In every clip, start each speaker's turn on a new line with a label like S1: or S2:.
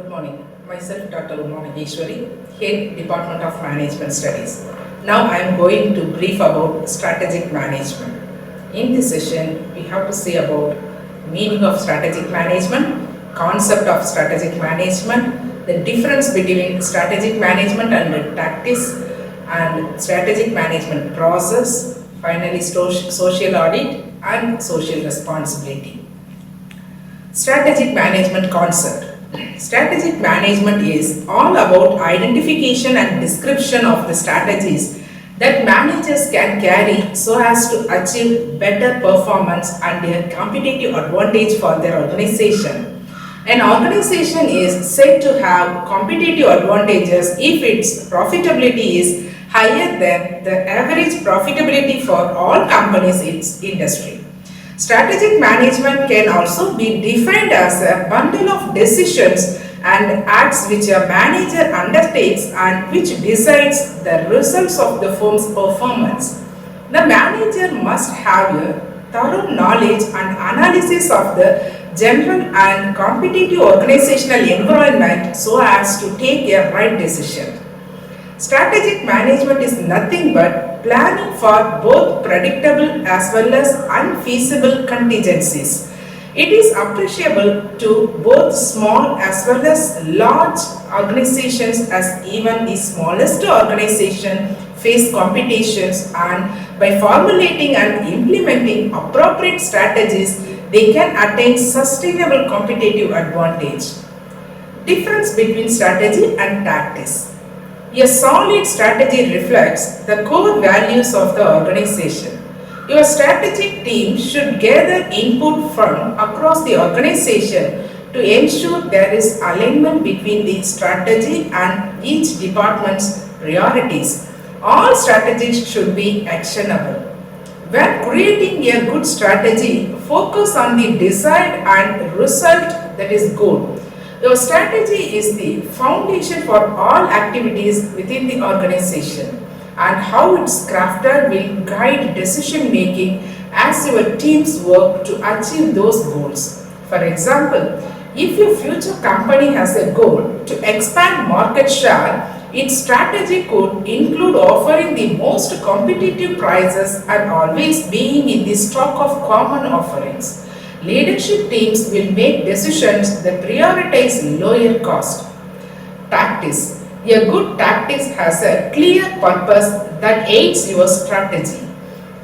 S1: Good morning. Myself Dr. Uma Maheshwari, Head Department of Management Studies. Now I am going to brief about strategic management. In this session, we have to say about meaning of strategic management, concept of strategic management, the difference between strategic management and tactics, and strategic management process, finally social audit and social responsibility. Strategic management concept. Strategic management is all about identification and description of the strategies that managers can carry so as to achieve better performance and a competitive advantage for their organization. An organization is said to have competitive advantages if its profitability is higher than the average profitability for all companies in its industry. Strategic management can also be defined as a bundle of decisions and acts which a manager undertakes and which decides the results of the firm's performance. The manager must have a thorough knowledge and analysis of the general and competitive organizational environment so as to take a right decision. Strategic management is nothing but planning for both predictable as well as unfeasible contingencies. It is appreciable to both small as well as large organizations, as even the smallest organization face competitions, and by formulating and implementing appropriate strategies they can attain sustainable competitive advantage. Difference between strategy and tactics. A solid strategy reflects the core values of the organization. Your strategic team should gather input from across the organization to ensure there is alignment between the strategy and each department's priorities. All strategies should be actionable. When creating a good strategy, focus on the desired and result, that is goal. Your strategy is the foundation for all activities within the organization, and how it's crafted will guide decision making as your teams work to achieve those goals. For example, if your future company has a goal to expand market share, its strategy could include offering the most competitive prices and always being in the stock of common offerings. Leadership teams will make decisions that prioritize lower cost. Tactics. A good tactics has a clear purpose that aids your strategy.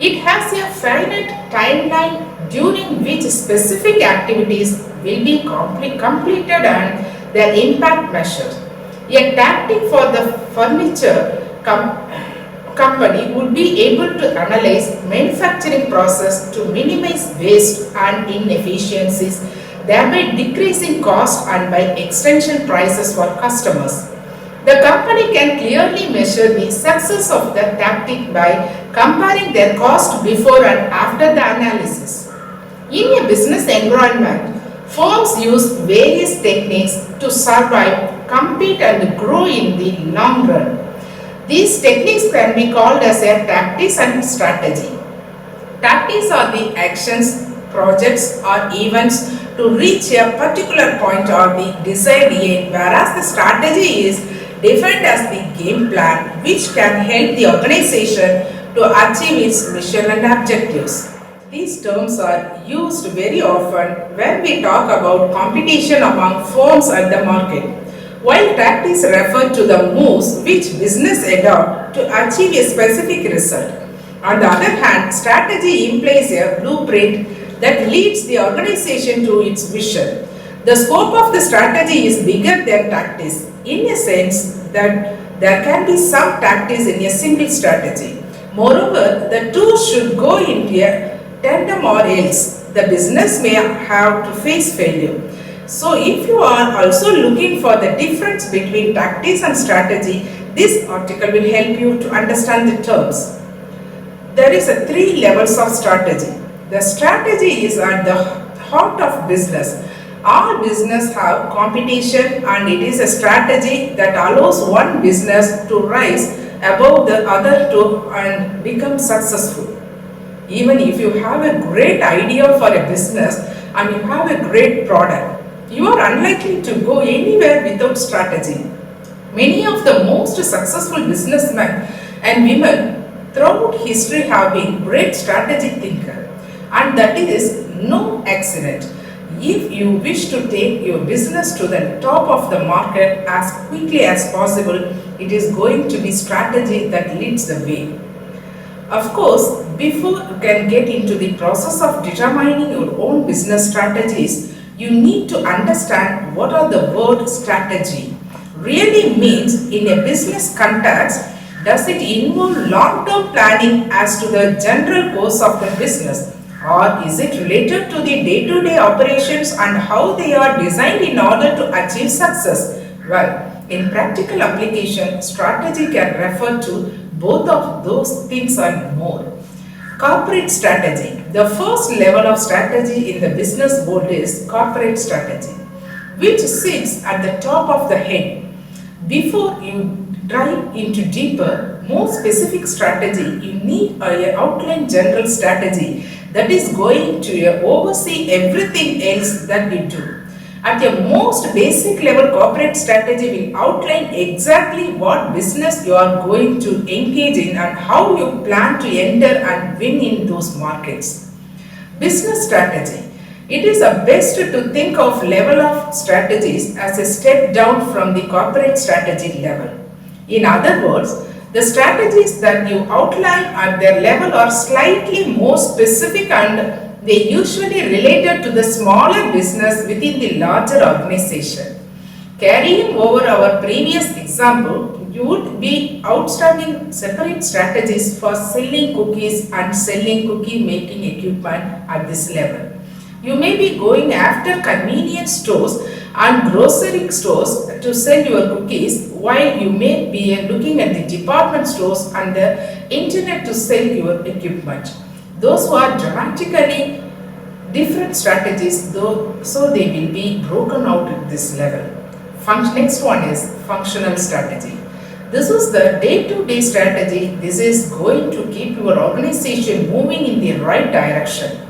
S1: It has a finite timeline during which specific activities will be completed and their impact measured. A tactic for the furniture company would be able to analyze manufacturing process to minimize waste and inefficiencies, thereby decreasing cost and by extension prices for customers. The company can clearly measure the success of the tactic by comparing their cost before and after the analysis. In a business environment, firms use various techniques to survive, compete and grow in the long run. These techniques can be called as a tactics and strategy. Tactics are the actions, projects or events to reach a particular point or the desired aim, whereas the strategy is defined as the game plan which can help the organization to achieve its mission and objectives. These terms are used very often when we talk about competition among firms at the market, while tactics refer to the moves which business adopt to achieve a specific result. On the other hand, strategy implies a blueprint that leads the organization to its vision. The scope of the strategy is bigger than tactics, in a sense that there can be some tactics in a single strategy. Moreover, the two should go in a tandem or else the business may have to face failure. So if you are also looking for the difference between tactics and strategy, this article will help you to understand the terms. There is a 3 levels of strategy. The strategy is at the heart of business. All business have competition, and it is a strategy that allows one business to rise above the other two and become successful. Even if you have a great idea for a business and you have a great product, You are unlikely to go anywhere without strategy. Many of the most successful businessmen and women throughout history have been great strategic thinkers, and that is no accident. If you wish to take your business to the top of the market as quickly as possible, it is going to be strategy that leads the way. Of course, before you can get into the process of determining your own business strategies, you need to understand what are the word strategy really means in a business context. Does it involve long-term planning as to the general course of the business, or is it related to the day-to-day operations and how they are designed in order to achieve success? Well, in practical application, strategy can refer to both of those things and more. Corporate strategy. The first level of strategy in the business world is corporate strategy, which sits at the top of the head. Before you dive into deeper, more specific strategy, you need an outline general strategy that is going to oversee everything else that you do. At a most basic level, corporate strategy will outline exactly what business you are going to engage in and how you plan to enter and win in those markets. Business strategy. It is best to think of level of strategies as a step down from the corporate strategy level. In other words, the strategies that you outline at their level are slightly more specific and they usually related to the smaller business within the larger organization. Carrying over our previous example, you would be outstanding separate strategies for selling cookies and selling cookie making equipment at this level. You may be going after convenience stores and grocery stores to sell your cookies, while you may be looking at the department stores and the internet to sell your equipment. Those who are dramatically different strategies, though, so they will be broken out at this level. Next one is functional strategy. This is the day-to-day strategy. This is going to keep your organization moving in the right direction.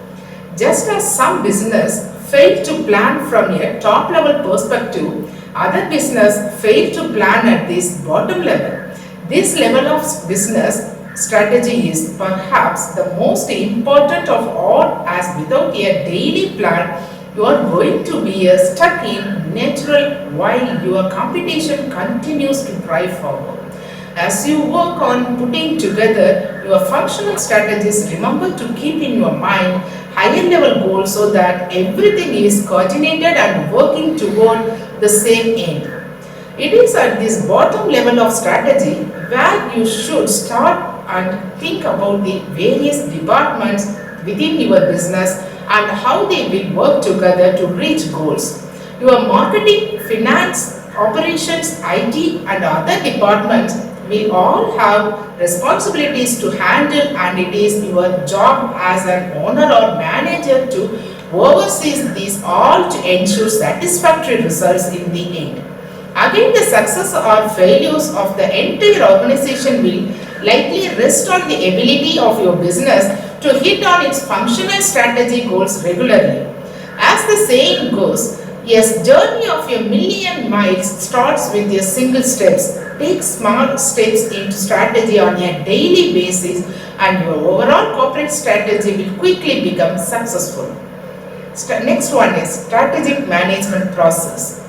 S1: Just as some business fail to plan from a top level perspective, other business fail to plan at this bottom level. This level of business strategy is perhaps the most important of all, as without a daily plan, you are going to be stuck in natural while your competition continues to drive forward. As you work on putting together your functional strategies, remember to keep in your mind higher level goals so that everything is coordinated and working toward the same end. It is at this bottom level of strategy where you should start and think about the various departments within your business and how they will work together to reach goals. Your marketing, finance, operations, IT and other departments will all have responsibilities to handle, and it is your job as an owner or manager to oversee these all to ensure satisfactory results in the end. Again, the success or failures of the entire organization will likely rest on the ability of your business to hit on its functional strategy goals regularly. As the saying goes, a journey of a million miles starts with a single steps. Take small steps into strategy on a daily basis and your overall corporate strategy will quickly become successful. Next one is strategic management process.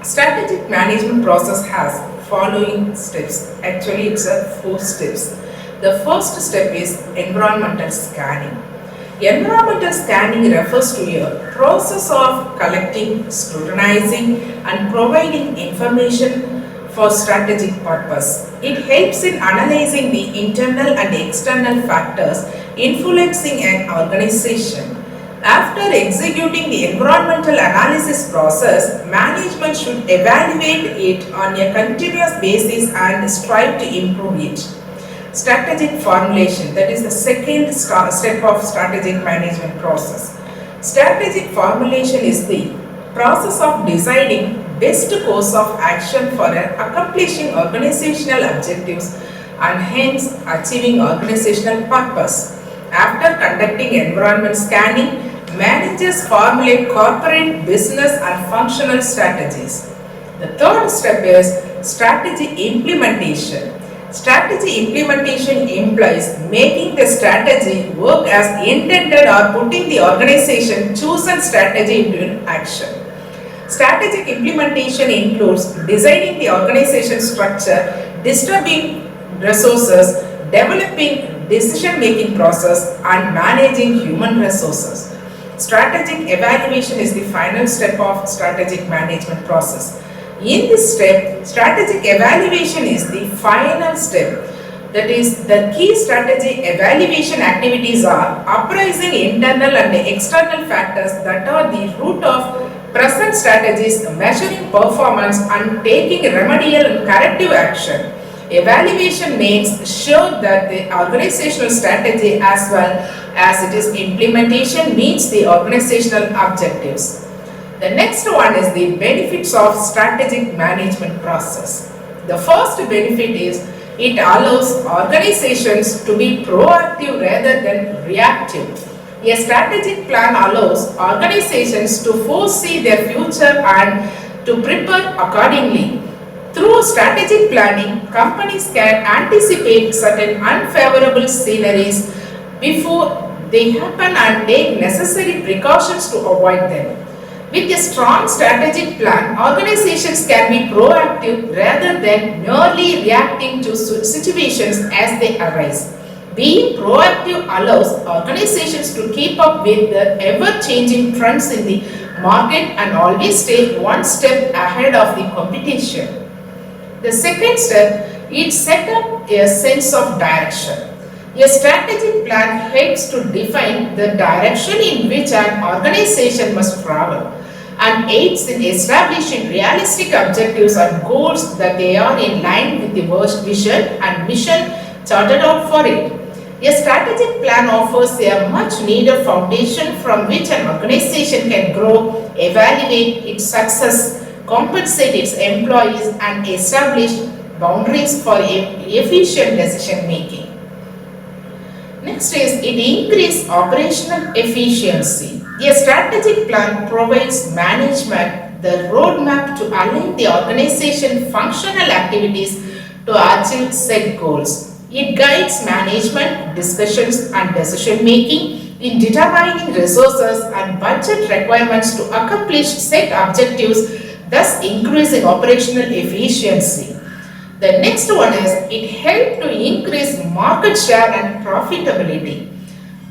S1: Strategic management process has following steps. Actually, it's a 4 steps. The first step is environmental scanning. Environmental scanning refers to a process of collecting, scrutinizing, and providing information for strategic purpose. It helps in analyzing the internal and external factors influencing an organization. After executing the environmental analysis process, management should evaluate it on a continuous basis and strive to improve it. Strategic formulation, that is the second step of strategic management process. Strategic formulation is the process of deciding best course of action for accomplishing organizational objectives and hence achieving organizational purpose. After conducting environment scanning, Managers formulate corporate, business, and functional strategies. The third step is strategy implementation. Strategy implementation implies making the strategy work as intended or putting the organization chosen strategy into action. Strategic implementation includes designing the organization structure, distributing resources, developing decision-making process, and managing human resources. Strategic evaluation is the final step of strategic management process. In this step, strategic evaluation is the final step. That is, the key strategy evaluation activities are appraising internal and external factors that are the root of present strategies, measuring performance, and taking remedial and corrective action. Evaluation makes sure that the organizational strategy as well as its implementation meets the organizational objectives. The next one is the benefits of strategic management process. The first benefit is it allows organizations to be proactive rather than reactive. A strategic plan allows organizations to foresee their future and to prepare accordingly. Through strategic planning, companies can anticipate certain unfavorable scenarios before they happen and take necessary precautions to avoid them. With a strong strategic plan, organizations can be proactive rather than merely reacting to situations as they arise. Being proactive allows organizations to keep up with the ever-changing trends in the market and always stay one step ahead of the competition. The second step is set up a sense of direction. A strategic plan helps to define the direction in which an organization must travel and aids in establishing realistic objectives and goals that they are in line with the vision and mission charted out for it. A strategic plan offers a much needed foundation from which an organization can grow, evaluate its success, compensate its employees, and establish boundaries for efficient decision making. Next is it increases operational efficiency. A strategic plan provides management the roadmap to align the organization functional activities to achieve set goals. It guides management discussions and decision making in determining resources and budget requirements to accomplish set objectives, thus increasing operational efficiency. The next one is it helps to increase market share and profitability.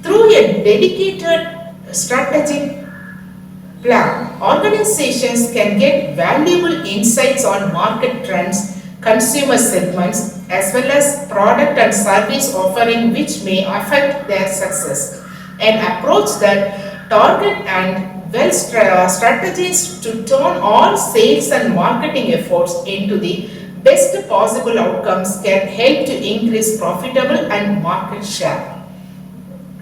S1: Through a dedicated strategic plan, organizations can get valuable insights on market trends, consumer segments, as well as product and service offering which may affect their success. An approach that target and strategies to turn all sales and marketing efforts into the best possible outcomes can help to increase profitable and market share.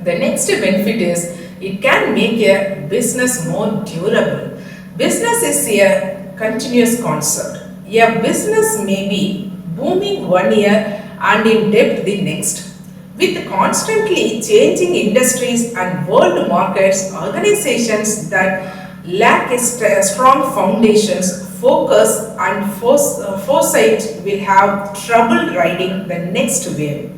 S1: The next benefit is it can make a business more durable. Business is a continuous concept. A business may be booming one year and in depth the next. With constantly changing industries and world markets, organizations that lack a strong foundations, focus and foresight will have trouble riding the next wave.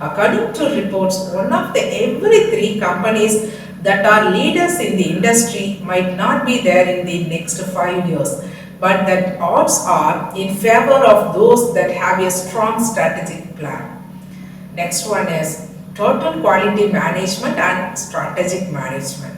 S1: According to reports, one of the every three companies that are leaders in the industry might not be there in the next 5 years, but that odds are in favor of those that have a strong strategic plan. Next one is total quality management and strategic management.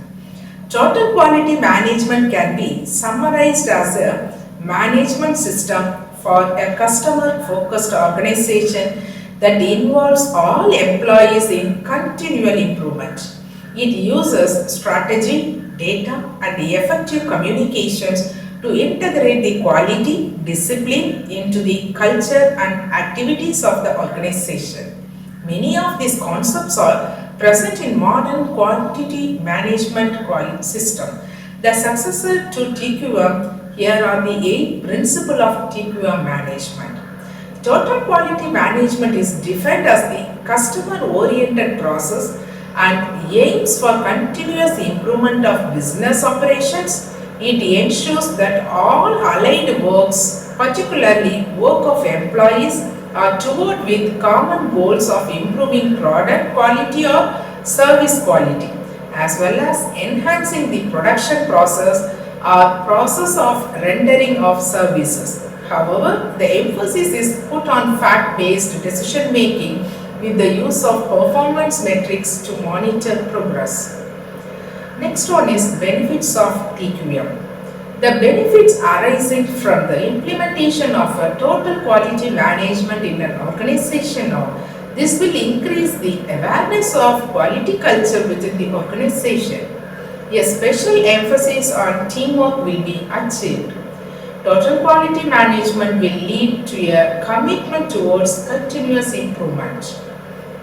S1: Total quality management can be summarized as a management system for a customer-focused organization that involves all employees in continual improvement. It uses strategy, data, and effective communications to integrate the quality, discipline into the culture and activities of the organization. Many of these concepts are present in modern quantity management system. The successor to TQM, here are the 8 principles of TQM management. Total quality management is defined as the customer-oriented process and aims for continuous improvement of business operations. It ensures that all allied works, particularly work of employees, are toward with common goals of improving product quality or service quality, as well as enhancing the production process or process of rendering of services. However, the emphasis is put on fact-based decision making with the use of performance metrics to monitor progress. Next one is benefits of TQM. The benefits arising from the implementation of a total quality management in an organization are: this will increase the awareness of quality culture within the organization. A special emphasis on teamwork will be achieved. Total quality management will lead to a commitment towards continuous improvement.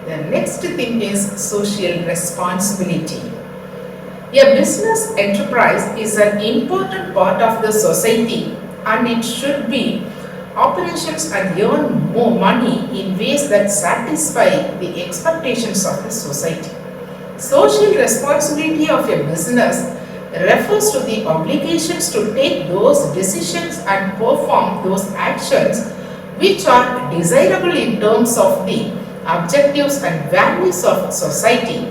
S1: The next thing is social responsibility. A business enterprise is an important part of the society, and it should be operations and earn more money in ways that satisfy the expectations of the society. Social responsibility of a business refers to the obligations to take those decisions and perform those actions which are desirable in terms of the objectives and values of society.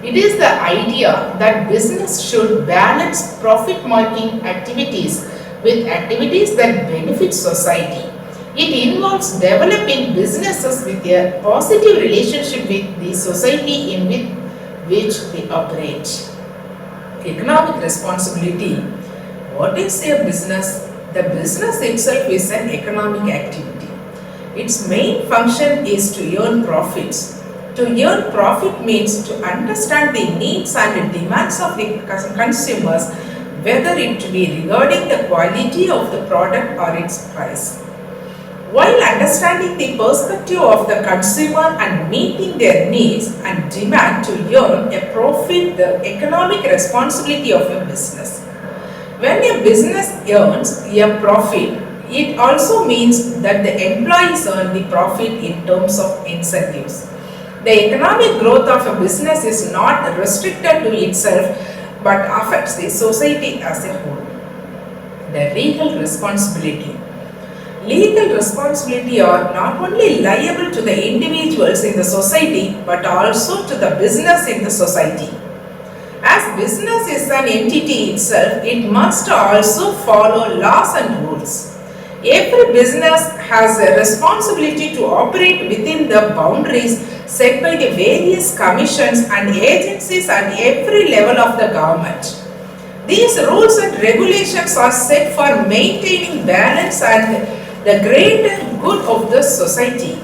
S1: It is the idea that business should balance profit-making activities with activities that benefit society. It involves developing businesses with a positive relationship with the society in which they operate. Economic responsibility. What is a business? The business itself is an economic activity. Its main function is to earn profits. To earn profit means to understand the needs and demands of the consumers, whether it be regarding the quality of the product or its price. While understanding the perspective of the consumer and meeting their needs and demand to earn a profit, the economic responsibility of a business. When a business earns a profit, it also means that the employees earn the profit in terms of incentives. The economic growth of a business is not restricted to itself but affects the society as a whole. The legal responsibility. Legal responsibility are not only liable to the individuals in the society but also to the business in the society. As business is an entity itself, it must also follow laws and rules. Every business has a responsibility to operate within the boundaries set by the various commissions and agencies at every level of the government. These rules and regulations are set for maintaining balance and the greater good of the society.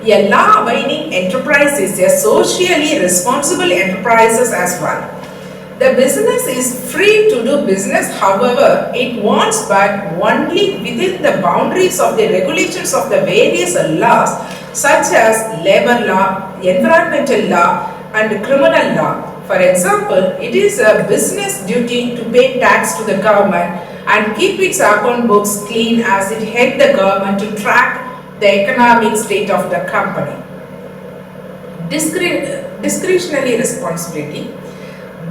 S1: A law-abiding enterprise is a socially responsible enterprise as well. The business is free to do business, however, it wants but only within the boundaries of the regulations of the various laws such as labor law, environmental law and criminal law. For example, it is a business duty to pay tax to the government and keep its account books clean as it helps the government to track the economic state of the company. Discretionary responsibility.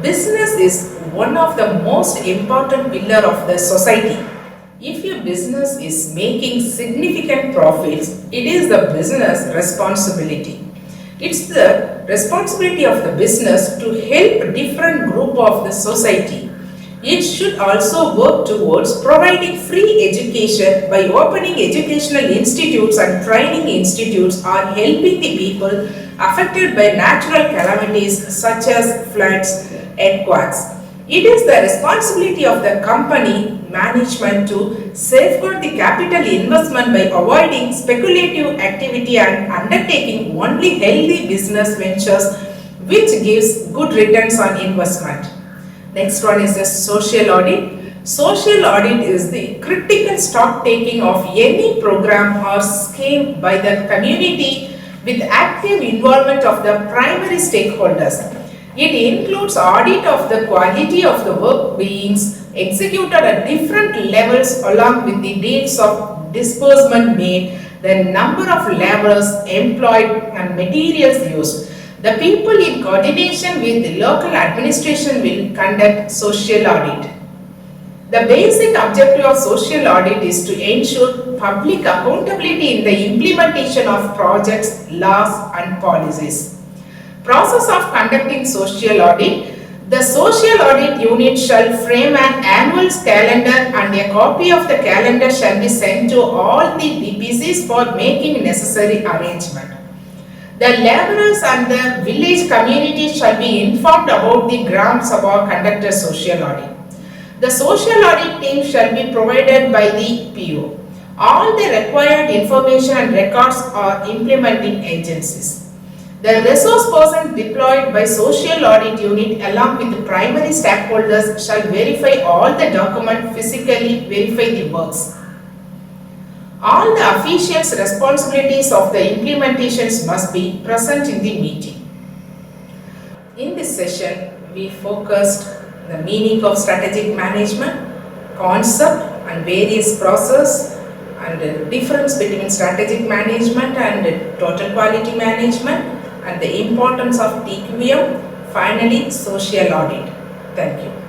S1: Business is one of the most important pillars of the society. If your business is making significant profits, it is the business responsibility. It's the responsibility of the business to help different group of the society. It should also work towards providing free education by opening educational institutes and training institutes or helping the people affected by natural calamities such as floods, earthquakes. It is the responsibility of the company management to safeguard the capital investment by avoiding speculative activity and undertaking only healthy business ventures which gives good returns on investment. Next one is the social audit. Social audit is the critical stock taking of any program or scheme by the community with active involvement of the primary stakeholders. It includes audit of the quality of the work being executed at different levels along with the dates of disbursement made, the number of laborers employed and materials used. The people in coordination with the local administration will conduct social audit. The basic objective of social audit is to ensure public accountability in the implementation of projects, laws and policies. Process of conducting social audit. The social audit unit shall frame an annual calendar and a copy of the calendar shall be sent to all the DPCs for making necessary arrangement. The laborers and the village community shall be informed about the Gram Sabha conducted social audit. The social audit team shall be provided by the PO. All the required information and records are implementing agencies. The resource person deployed by social audit unit along with the primary stakeholders shall verify all the documents, physically verify the works. All the officials' responsibilities of the implementations must be present in the meeting. In this session, we focused the meaning of strategic management, concept and various process and the difference between strategic management and total quality management and the importance of TQM, finally social audit. Thank you.